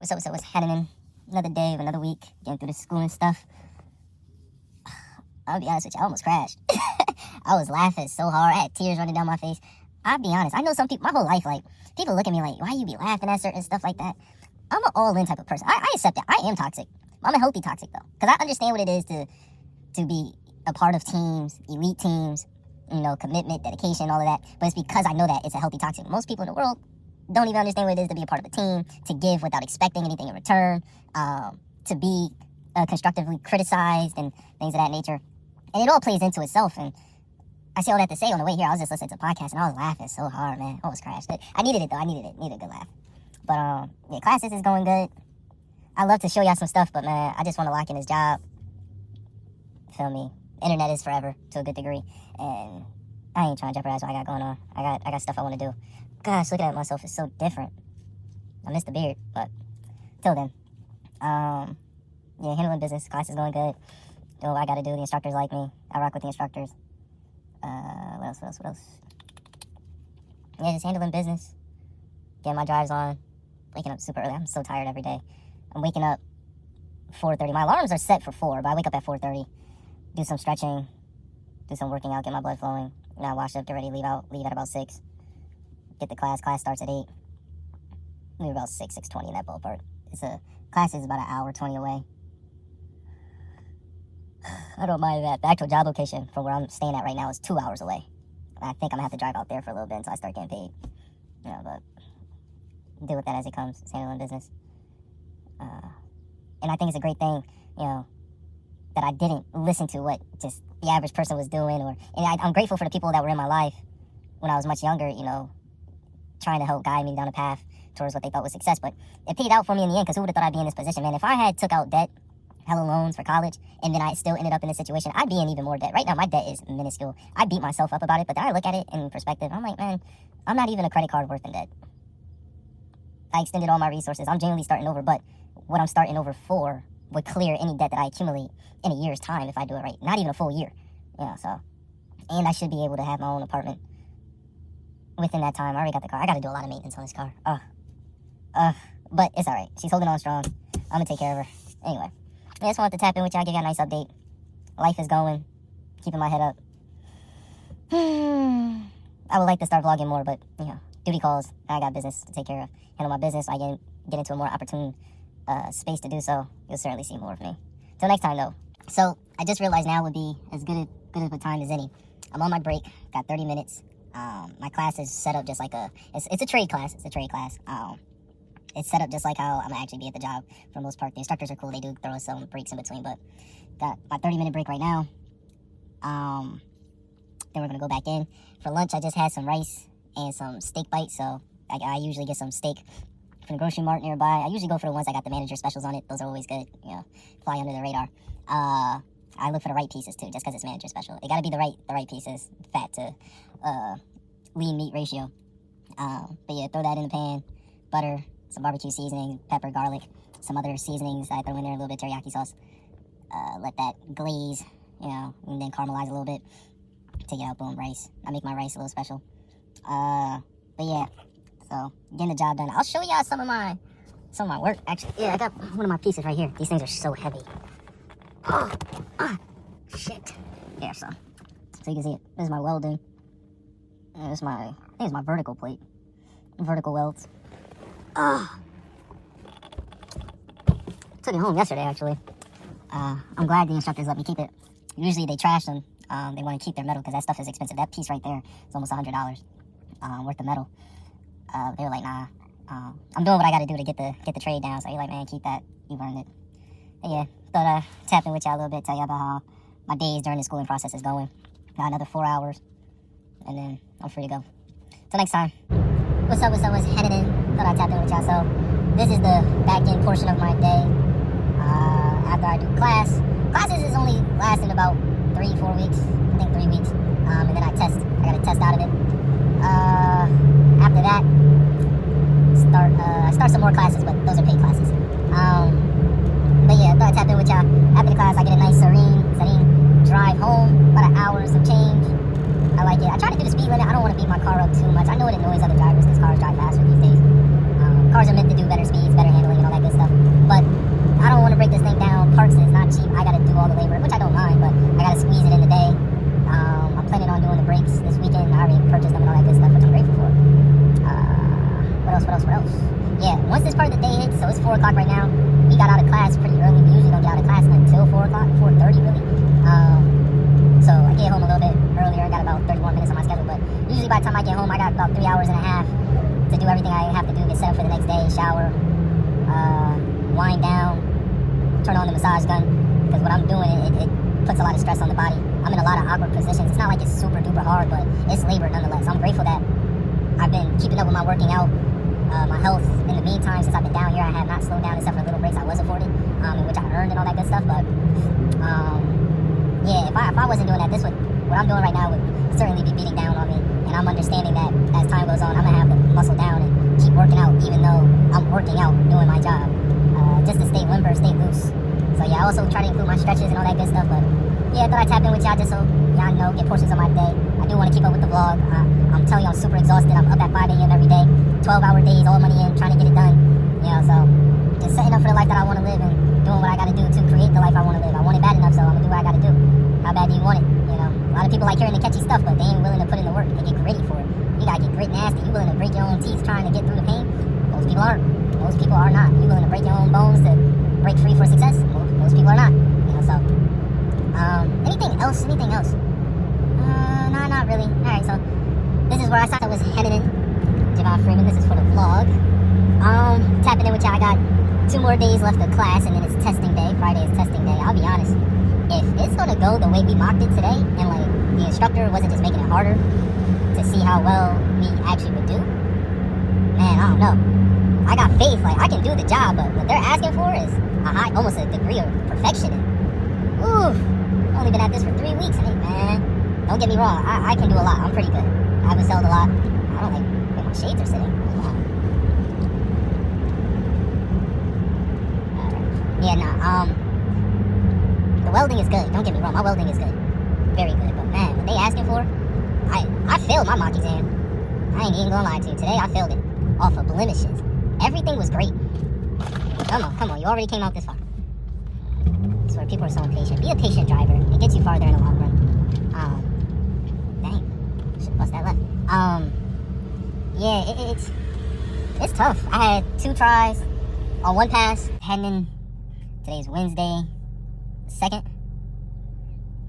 What's happening? Another day of another week, getting through the school and stuff. I'll be honest with you, I almost crashed. I was laughing so hard. I had tears running down my face. I'll be honest, I know some people, my whole life, like, people look at me like, why you be laughing at certain stuff like that? I'm an all-in type of person. I accept that. I am toxic. I'm a healthy toxic, though. Because I understand what it is to be a part of teams, elite teams, commitment, dedication, all of that. But it's because I know that it's a healthy toxic. Most people in the world don't even understand what it is to be a part of a team, to give without expecting anything in return, to be constructively criticized and things of that nature. And it all plays into itself. And I say all that to say on the way here, I was just listening to a podcast and I was laughing so hard, man. I almost crashed. I needed it, though. Needed a good laugh. But, yeah, classes is going good. I love to show y'all some stuff, but, man, I just want to lock in this job. Feel me? Internet is forever to a good degree. And I ain't trying to jeopardize what I got going on. I got stuff I want to do. Gosh, looking at myself is so different. I miss the beard, but till then. Yeah, handling business. Class is going good. Doing what I got to do. The instructors like me. I rock with the instructors. What else? Yeah, just handling business. Getting my drives on. Waking up super early. I'm so tired every day. I'm waking up 4:30. My alarms are set for 4, but I wake up at 4:30. Do some stretching. Do some working out. Get my blood flowing. Now wash up, get ready, leave at about 6. Get to class. Class starts at 8. Maybe about 6:20 in that ballpark. Class is about an hour 20 away. I don't mind that. The actual job location from where I'm staying at right now is 2 hours away. I think I'm gonna have to drive out there for a little bit until I start getting paid. But deal with that as it comes. It's handling business. And I think it's a great thing, that I didn't listen to what just the average person was doing. I'm grateful for the people that were in my life when I was much younger, trying to help guide me down a path towards what they thought was success. But it paid out for me in the end, because who would have thought I'd be in this position, man? If I had took out debt, hella loans for college, and then I still ended up in this situation, I'd be in even more debt. Right now, my debt is minuscule. I beat myself up about it, but then I look at it in perspective. I'm like, man, I'm not even a credit card worth in debt. I extended all my resources. I'm genuinely starting over, but what I'm starting over for would clear any debt that I accumulate in a year's time if I do it right. Not even a full year, and I should be able to have my own apartment within that time. I already got the car. I got to do a lot of maintenance on this car. But it's all right. She's holding on strong. I'm going to take care of her. Anyway, I just wanted to tap in with y'all, give y'all a nice update. Life is going. Keeping my head up. I would like to start vlogging more, but, duty calls. I got business to take care of. Handle my business. I get into a more opportune space to do so. You'll certainly see more of me. Till next time, though. So, I just realized now would be as good of a time as any. I'm on my break. Got 30 minutes. My class is set up just like it's a trade class. It's set up just like how I'm gonna actually be at the job for the most part. The instructors are cool. They do throw us some breaks in between, but got my 30-minute break right now. Then we're gonna go back in. For lunch, I just had some rice and some steak bites, so I usually get some steak from the grocery mart nearby. I usually go for the ones that got the manager specials on it. Those are always good, fly under the radar. I look for the right pieces too, just because it's manager special. They gotta be the right pieces, fat to lean meat ratio. But yeah, throw that in the pan, butter, some barbecue seasoning, pepper, garlic, some other seasonings I throw in there, a little bit of teriyaki sauce. Let that glaze, and then caramelize a little bit. Take it out, boom, rice. I make my rice a little special. But yeah, so getting the job done. I'll show y'all some of my work, actually. Yeah, I got one of my pieces right here. These things are so heavy. Shit. Yeah, so you can see it. This is my welding. I think it's my vertical plate. Vertical welds. Took it home yesterday, actually. I'm glad the instructors let me keep it. Usually they trash them. They want to keep their metal because that stuff is expensive. That piece right there is almost $100 worth of metal. They were like, nah. I'm doing what I got to do to get the trade down. So you're like, man, keep that. You've earned it. But yeah, thought I'd tap in with y'all a little bit, tell y'all about how my days during the schooling process is going. Got another 4 hours, and then I'm free to go. Till next time. What's heading in? Thought I'd tap in with y'all. So this is the back end portion of my day. After I do classes is only lasting about 3-4 weeks. I think 3 weeks. And then I got a test out of it. After that, I start some more classes, but those are paid classes. But yeah, I thought I'd tap in with y'all. After the class, I get a nice serene drive home, about an hour, some change. I like it. I try to do the speed limit. I don't want to beat my car up too much. I know it annoys other drivers because cars drive faster these days. Cars are meant to do better speeds, better handling, and all that good stuff. it's 4 o'clock right now. We got out of class pretty early. We usually don't get out of class until 4 o'clock, 4:30 really. So I get home a little bit earlier. I got about 31 minutes on my schedule, but usually by the time I get home, I got about 3 hours and a half to do everything I have to do, get set up for the next day, shower, wind down, turn on the massage gun, because what I'm doing, it puts a lot of stress on the body. I'm in a lot of awkward positions. It's not like it's super duper hard, but it's labor nonetheless. I'm grateful that I've been keeping up with my working out, my health. In the meantime, since I've been down here, I have not slowed down except for little breaks I was afforded, in which I earned and all that good stuff. But yeah, if I wasn't doing that, what I'm doing right now would certainly be beating down on me. And I'm understanding that as time goes on, I'm gonna have to muscle down and keep working out, even though I'm working out doing my job, just to stay limber, stay loose. So yeah, I also try to include my stretches and all that good stuff. But yeah, I thought I'd tap in with y'all just so y'all know, get portions of my day. I do want to keep up with the vlog. I'm telling you, I'm super exhausted. I'm up at 5 a.m. every day, 12-hour days, all money in, trying to get it done. You know, so just setting up for the life that I want to live and doing what I got to do to create the life I want to live. I want it bad enough, so I'm gonna do what I got to do. How bad do you want it? You know, a lot of people like hearing the catchy stuff, but they ain't willing to put in the work. They get gritty for it. You gotta get grit nasty. You willing to break your own teeth trying to get through the pain? Most people aren't. Most people are not. You willing to break your own bones to break free for success? Most people are not. You know, so anything else? Anything else? No, not really. All right, so this is where I thought I was headed in. Javon Freeman. This is for the vlog. Tapping in with y'all. I got 2 more days left of class, and then it's testing day. Friday is testing day. I'll be honest. If it's gonna go the way we mocked it today, and like the instructor wasn't just making it harder to see how well we actually would do, man, I don't know. I got faith, like I can do the job, but what they're asking for is a high, almost a degree of perfection. And, oof, only been at this for 3 weeks, and man, don't get me wrong, I can do a lot. I'm pretty good. I've excelled a lot. I don't like where my shades are sitting. Wow. Yeah, nah, the welding is good. Don't get me wrong, my welding is good. Very good. But man, what they asking for, I failed my mock exam. I ain't even gonna lie to you. Today I failed it off of blemishes. Everything was great. Come on, you already came out this far. That's where people are so impatient. Be a patient driver. It gets you farther in the long run. Dang. Should've bust that left. Yeah, it's tough. I had 2 tries on 1 pass. Heading in, today's Wednesday 2nd.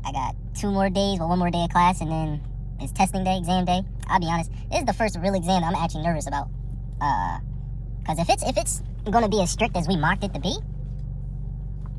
I got 2 more days, 1 more day of class, and then it's testing day, exam day. I'll be honest, this is the first real exam that I'm actually nervous about. Cause if it's gonna be as strict as we mocked it to be,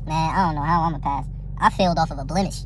man, I don't know how I'm gonna pass. I failed off of a blemish,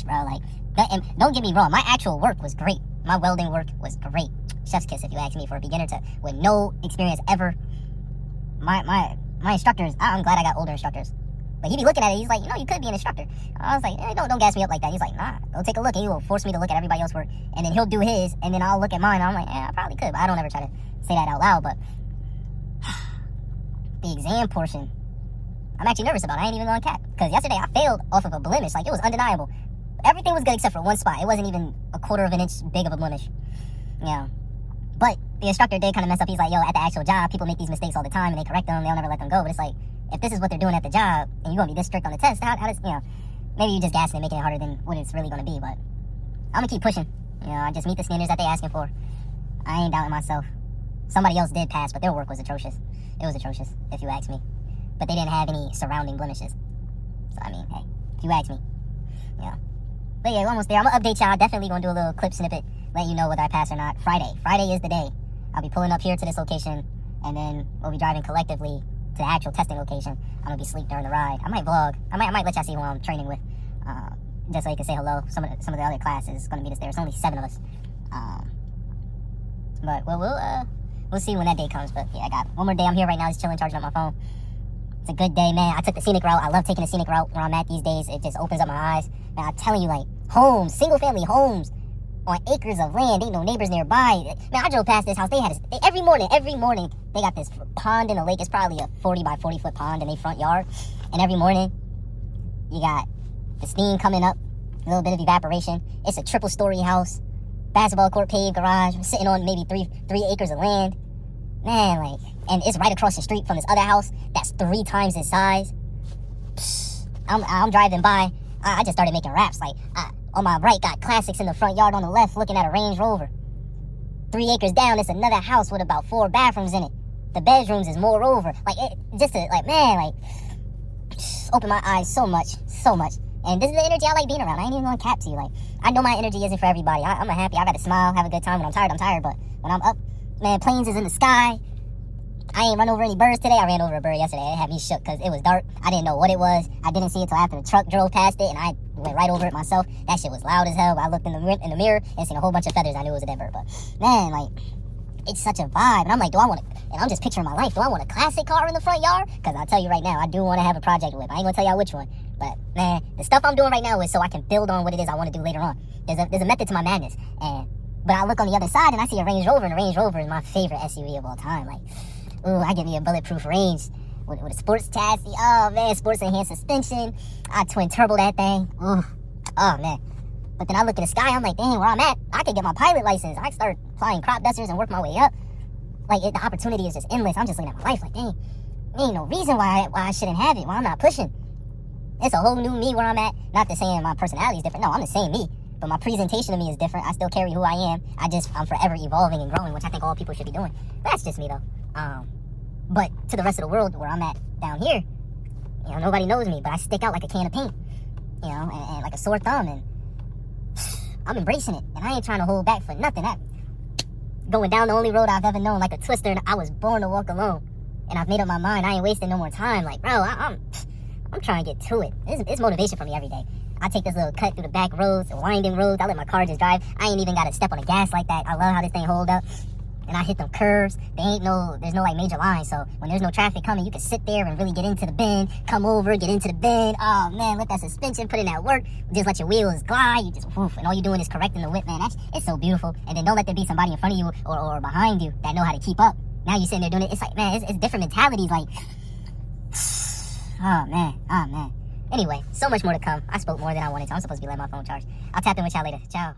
bro. Like, and don't get me wrong, my actual work was great. My welding work was great. Chef's kiss, if you ask me, for a beginner with no experience ever. My instructors, I'm glad I got older instructors. But he be looking at it, he's like, you know, you could be an instructor. I was like, don't gas me up like that. He's like, nah, go take a look, and he will force me to look at everybody else's work, and then he'll do his, and then I'll look at mine, and I'm like, I probably could, but I don't ever try to say that out loud. But the exam portion, I'm actually nervous about. I ain't even gonna cap, because yesterday I failed off of a blemish. Like, it was undeniable. Everything was good except for 1 spot. It wasn't even a 1/4 of an inch big of a blemish. Yeah. But the instructor did kind of mess up. He's like, yo, at the actual job, people make these mistakes all the time, and they correct them, they'll never let them go. But it's like, if this is what they're doing at the job, and you're gonna be this strict on the test, how does, you know, maybe you just gassing and making it harder than what it's really gonna be. But I'm gonna keep pushing. You know, I just meet the standards that they asking for. I ain't doubting myself. Somebody else did pass, but their work was atrocious. It was atrocious, if you ask me. But they didn't have any surrounding blemishes. So, I mean, hey, if you ask me. Yeah. But yeah, we're almost there. I'm gonna update y'all. Definitely gonna do a little clip snippet, let you know whether I pass or not. Friday is the day. I'll be pulling up here to this location, and then we'll be driving collectively to the actual testing location. I'm gonna be asleep during the ride. I might vlog. I might let y'all see who I'm training with, just so you can say hello. Some of the other classes is gonna meet us there. It's only 7 of us. But we'll see when that day comes. But yeah, I got 1 more day. I'm here right now, just chilling, charging up my phone. It's a good day, man. I took the scenic route. I love taking the scenic route where I'm at these days. It just opens up my eyes. Man, I'm telling you, like, homes, single family homes on acres of land. Ain't no neighbors nearby. Man, I drove past this house. Every morning, they got this pond in the lake. It's probably a 40 by 40 foot pond in their front yard. And every morning, you got the steam coming up, a little bit of evaporation. It's a 3-story house, basketball court, paved garage, sitting on maybe 3 acres of land. Man, like, and it's right across the street from this other house that's 3 times its size. I'm driving by. I just started making raps. Like, on my right, got classics in the front yard. On the left, looking at a Range Rover. 3 acres down, it's another house with about 4 bathrooms in it. the bedrooms is moreover. Like, it, just to, like, man, like, open my eyes so much. And this is the energy I like being around. I ain't even gonna cap to you. Like, I know my energy isn't for everybody. I'm a happy. I gotta smile, have a good time. When I'm tired. But when I'm up, man, planes is in the sky. I ain't run over any birds today. I ran over a bird yesterday. It had me shook because it was dark. I didn't know what it was. I didn't see it till after the truck drove past it, and I went right over it myself. That shit was loud as hell. I looked in the mirror and seen a whole bunch of feathers. I knew it was a dead bird. But, man, like, it's such a vibe. And I'm like, and I'm just picturing my life. Do I want a classic car in the front yard? Because I'll tell you right now, I do want to have a project whip. I ain't going to tell y'all which one. But, man, the stuff I'm doing right now is so I can build on what it is I want to do later on. There's a method to my madness. But I look on the other side and I see a Range Rover, and a Range Rover is my favorite SUV of all time. Like, ooh, I give me a bulletproof Range with a sports chassis. Oh, man, sports enhanced suspension. I twin turbo that thing. Ooh, oh, man. But then I look at the sky, I'm like, dang, where I'm at, I could get my pilot license. I can start flying crop dusters and work my way up. Like, the opportunity is just endless. I'm just looking at my life like, dang, there ain't no reason why I shouldn't have it, why I'm not pushing. It's a whole new me where I'm at. Not to saying my personality is different. No, I'm the same me. But my presentation of me is different. I still carry who I am. I'm forever evolving and growing, which I think all people should be doing. That's just me, though. But to the rest of the world where I'm at down here, you know, nobody knows me, but I stick out like a can of paint, you know, and like a sore thumb, and I'm embracing it, and I ain't trying to hold back for nothing. Going down the only road I've ever known, like a twister, and I was born to walk alone, and I've made up my mind. I ain't wasting no more time. Like, bro, I'm trying to get to it. It's motivation for me every day. I take this little cut through the back roads, the winding roads. I let my car just drive. I ain't even got to step on the gas like that. I love how this thing hold up. And I hit them curves. There's no like major lines. So when there's no traffic coming, you can sit there and really get into the bend, come over, get into the bend. Oh man, let that suspension, put in that work. Just let your wheels glide. You just woof, and all you're doing is correcting the whip, man. It's so beautiful. And then don't let there be somebody in front of you or behind you that know how to keep up. Now you're sitting there doing it. It's like, man, it's different mentalities. Like, oh man. Anyway, so much more to come. I spoke more than I wanted to. I'm supposed to be letting my phone charge. I'll tap in with y'all later. Ciao.